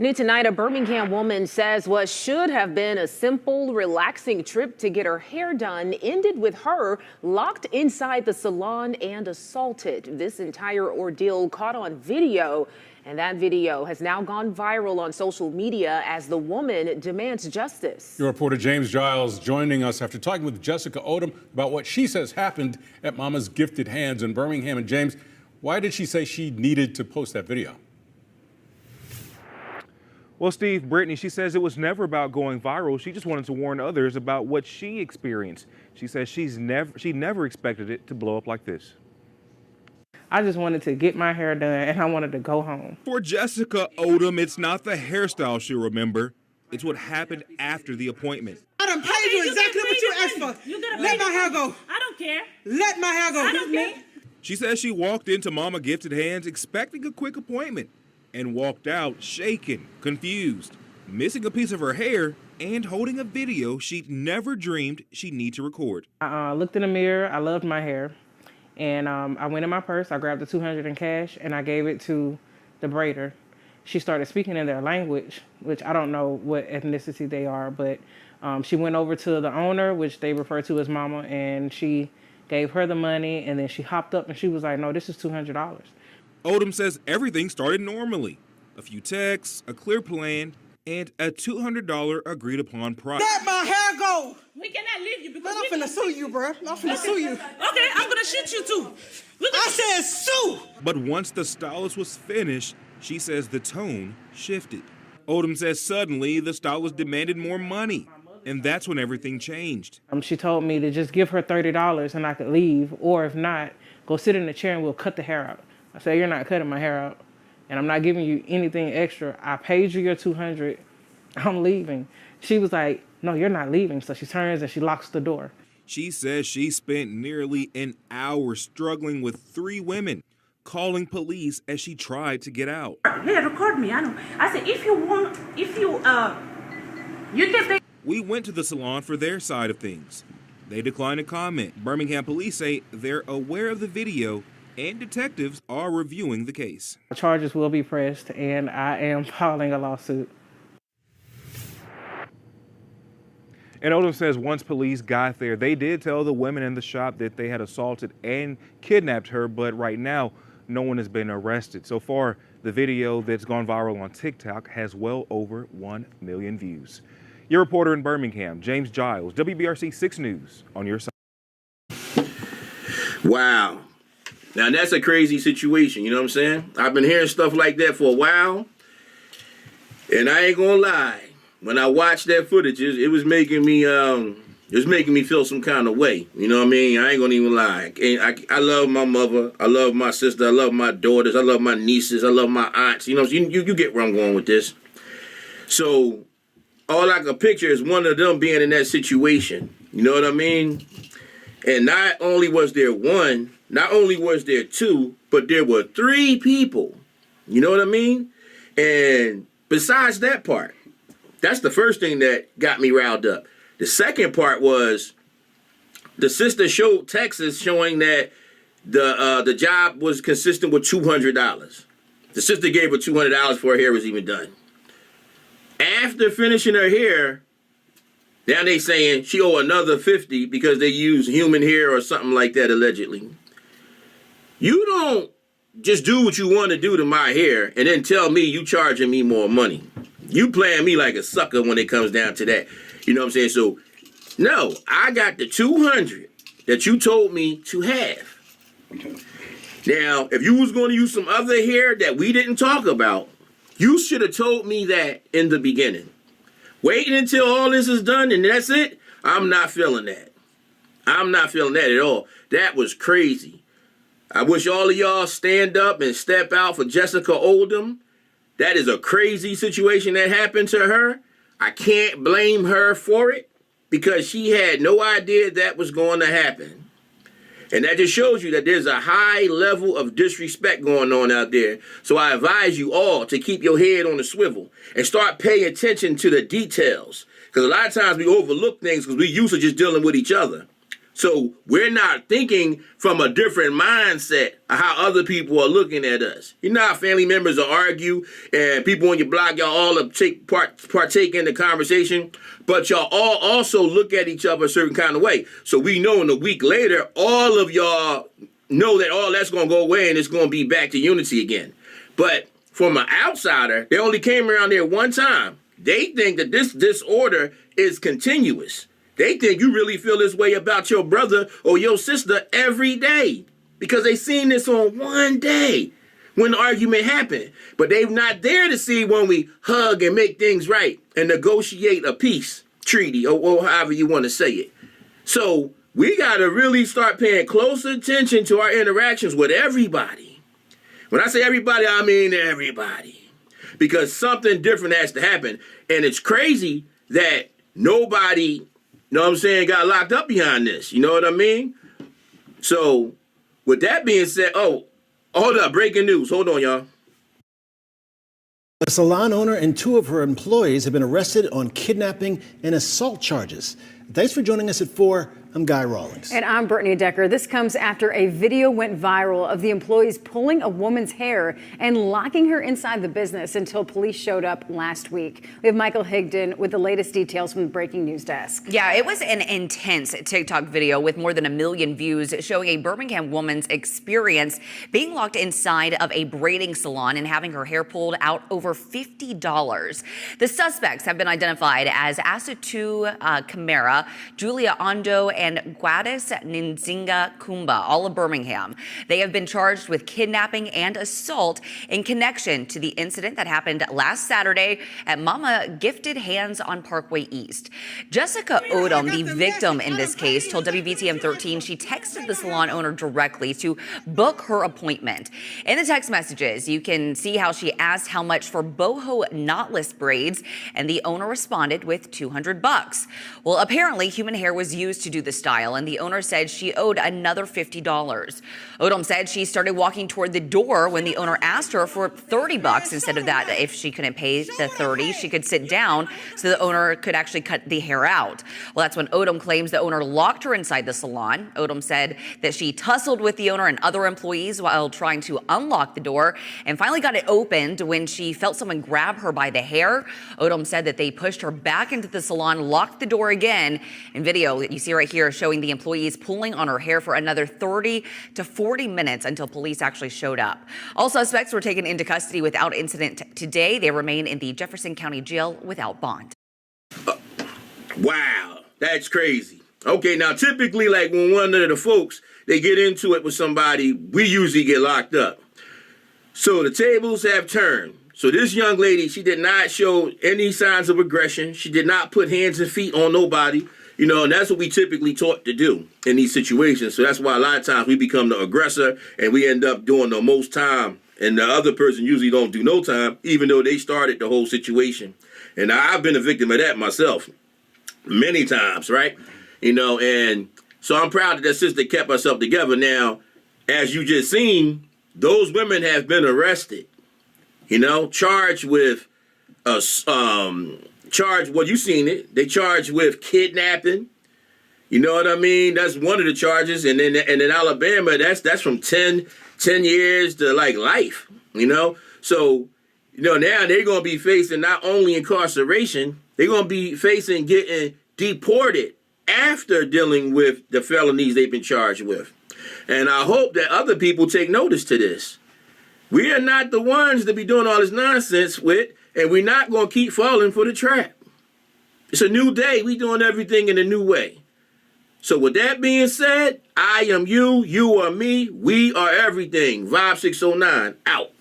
New tonight, a Birmingham woman says what should have been a simple, relaxing trip to get her hair done ended with her locked inside the salon and assaulted. This entire ordeal caught on video, and that video has now gone viral on social media as the woman demands justice. Your reporter James Giles joining us after talking with Jessica Oldom about what she says happened at Mama's Gifted Hands in Birmingham. And James, why did she say she needed to post that video? Well, Steve, Brittany, she says it was never about going viral. She just wanted to warn others about what she experienced. She says she never expected it to blow up like this. I just wanted to get my hair done and I wanted to go home. For Jessica Oldom, it's not the hairstyle she'll remember. It's what happened after the appointment. I done paid you exactly what you asked for. Let my hair go. I don't care. Let my hair go. I don't care. She says she walked into Mama Gifted Hands expecting a quick appointment and walked out shaken, confused, missing a piece of her hair and holding a video she'd never dreamed she'd need to record. I looked in the mirror. I loved my hair. And I went in my purse. I grabbed the $200 in cash and I gave it to the braider. She started speaking in their language, which I don't know what ethnicity they are, but she went over to the owner, which they refer to as Mama, and she gave her the money, and then she hopped up and she was like, no, this is $200. Oldom says everything started normally. A few texts, a clear plan, and a $200 agreed upon price. Let my hair go. We cannot leave you because I'm finna sue you, bro. I'm finna sue you. Okay, I'm gonna shoot you too. I said sue. But once the stylist was finished, she says the tone shifted. Oldom says suddenly the stylist demanded more money, and that's when everything changed. She told me to just give her $30 and I could leave, or if not, go sit in the chair and we'll cut the hair out. I said, you're not cutting my hair out, and I'm not giving you anything extra. I paid you your $200. I'm leaving. She was like, no, you're not leaving. So she turns and she locks the door. She says she spent nearly an hour struggling with 3 women, calling police as she tried to get out. Hey, record me. I know. I said, if you can take. We went to the salon for their side of things. They declined to comment. Birmingham police say they're aware of the video and detectives are reviewing the case. Charges will be pressed, and I am filing a lawsuit. And Oldom says once police got there, they did tell the women in the shop that they had assaulted and kidnapped her, but right now, no one has been arrested. So far, the video that's gone viral on TikTok has well over 1 million views. Your reporter in Birmingham, James Giles, WBRC 6 News, on your side. Wow. Now, that's a crazy situation, you know what I'm saying? I've been hearing stuff like that for a while, and I ain't gonna lie. When I watched that footage, it was making me feel some kind of way. You know what I mean? I ain't gonna even lie. I love my mother. I love my sister. I love my daughters. I love my nieces. I love my aunts. You know, you get where I'm going with this. So all I can picture is one of them being in that situation. You know what I mean? And not only was there one, not only was there 2, but there were 3 people. You know what I mean? And besides that part, that's the first thing that got me riled up. The second part was the sister showed Texas showing that the job was consistent with $200. The sister gave her $200 before her hair was even done. After finishing her hair, now they saying she owe another $50 because they use human hair or something like that, allegedly. You don't just do what you want to do to my hair and then tell me you charging me more money. You playing me like a sucker when it comes down to that. You know what I'm saying? So, no, I got the $200 that you told me to have. Now, if you was going to use some other hair that we didn't talk about, you should have told me that in the beginning. Waiting until all this is done and that's it, I'm not feeling that. I'm not feeling that at all. That was crazy. I wish all of y'all stand up and step out for Jessica Oldom. That is a crazy situation that happened to her. I can't blame her for it because she had no idea that was going to happen. And that just shows you that there's a high level of disrespect going on out there. So I advise you all to keep your head on the swivel and start paying attention to the details. Because a lot of times we overlook things because we used to just dealing with each other. So we're not thinking from a different mindset of how other people are looking at us. You know how family members will argue and people on your block, y'all all partake in the conversation, but y'all all also look at each other a certain kind of way. So we know in a week later, all of y'all know that all that's going to go away and it's going to be back to unity again. But from an outsider, they only came around there one time. They think that this disorder is continuous. They think you really feel this way about your brother or your sister every day because they seen this on one day when the argument happened. But they're not there to see when we hug and make things right and negotiate a peace treaty or however you want to say it. So we got to really start paying close attention to our interactions with everybody. When I say everybody, I mean everybody. Because something different has to happen. And it's crazy that nobody, you know what I'm saying, got locked up behind this. You know what I mean? So, with that being said, hold up, breaking news. Hold on, y'all. A salon owner and 2 of her employees have been arrested on kidnapping and assault charges. Thanks for joining us at 4. I'm Guy Rawlings. And I'm Brittany Decker. This comes after a video went viral of the employees pulling a woman's hair and locking her inside the business until police showed up last week. We have Michael Higdon with the latest details from the breaking news desk. Yeah, it was an intense TikTok video with more than 1 million views showing a Birmingham woman's experience being locked inside of a braiding salon and having her hair pulled out over $50. The suspects have been identified as Asatu Kamara, Julia Ondo, and Gladys Nzinga Kumba, all of Birmingham. They have been charged with kidnapping and assault in connection to the incident that happened last Saturday at Mama Gifted Hands on Parkway East. Jessica Oldom, the victim in this case, told WBTM 13 she texted the salon owner directly to book her appointment. In the text messages, you can see how she asked how much for boho knotless braids, and the owner responded with $200. Well, apparently human hair was used to do the style, and the owner said she owed another $50. Oldom said she started walking toward the door when the owner asked her for $30 instead of that. If she couldn't pay the $30, she could sit down so the owner could actually cut the hair out. Well, that's when Oldom claims the owner locked her inside the salon. Oldom said that she tussled with the owner and other employees while trying to unlock the door and finally got it opened when she felt someone grab her by the hair. Oldom said that they pushed her back into the salon, locked the door again. In video that you see right here showing the employees pulling on her hair for another 30 to 40 minutes until police actually showed up. All suspects were taken into custody without incident today. They remain in the Jefferson County Jail without bond. Wow, that's crazy. Okay, now typically like when one of the folks, they get into it with somebody, we usually get locked up. So the tables have turned. So this young lady, she did not show any signs of aggression. She did not put hands and feet on nobody. You know, and that's what we typically taught to do in these situations. So that's why a lot of times we become the aggressor and we end up doing the most time. And the other person usually don't do no time, even though they started the whole situation. And I've been a victim of that myself many times, right? You know, and so I'm proud that sister kept herself together. Now, as you just seen, those women have been arrested, you know, charged with well, you seen it. They charged with kidnapping. You know what I mean? That's one of the charges. And then in Alabama, that's from 10 years to like life, you know? So, you know, now they're going to be facing not only incarceration, they're going to be facing getting deported after dealing with the felonies they've been charged with. And I hope that other people take notice to this. We are not the ones to be doing all this nonsense with, and we're not going to keep falling for the trap. It's a new day. We doing everything in a new way. So with that being said, I am you, you are me, we are everything. Vibe 609, out.